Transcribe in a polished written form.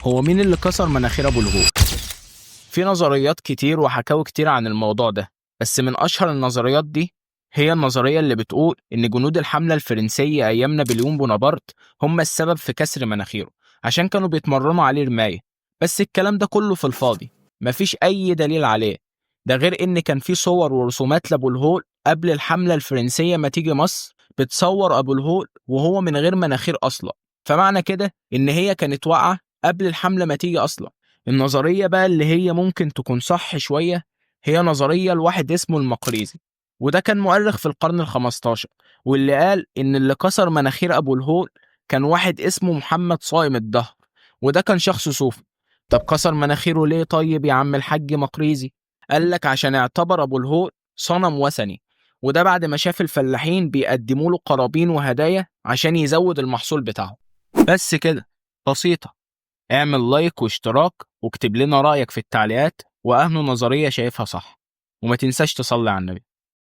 هو مين اللي كسر مناخير أبو الهول؟ في نظريات كتير وحكاوي كتير عن الموضوع ده، بس من أشهر النظريات دي هي النظرية اللي بتقول إن جنود الحملة الفرنسية أيام نابليون بونابرت هم السبب في كسر مناخيره، عشان كانوا بيتمرنوا عليه رماية. بس الكلام ده كله في الفاضي، مفيش أي دليل عليه. ده غير إن كان في صور ورسومات لأبو الهول قبل الحملة الفرنسية ما تيجي مصر بتصور أبو الهول وهو من غير مناخير أصلا. فمعنى كده إن هي كانت واقعة قبل الحملة ما تيجي أصلا. النظرية بقى اللي هي ممكن تكون صح شوية هي نظرية لواحد اسمه المقريزي، وده كان مؤرخ في القرن ال15، واللي قال إن اللي كسر مناخير أبو الهول كان واحد اسمه محمد صائم الدهر، وده كان شخص صوفي. طب كسر مناخيره ليه طيب يا عم الحاج مقريزي؟ قال لك عشان اعتبر أبو الهول صنم وثني، وده بعد ما شاف الفلاحين بيقدموا له قرابين وهدايا عشان يزود المحصول بتاعه. بس كده، بسيطة. اعمل لايك واشتراك واكتب لنا رأيك في التعليقات وأهم نظرية شايفها صح، وما تنساش تصلي على النبي.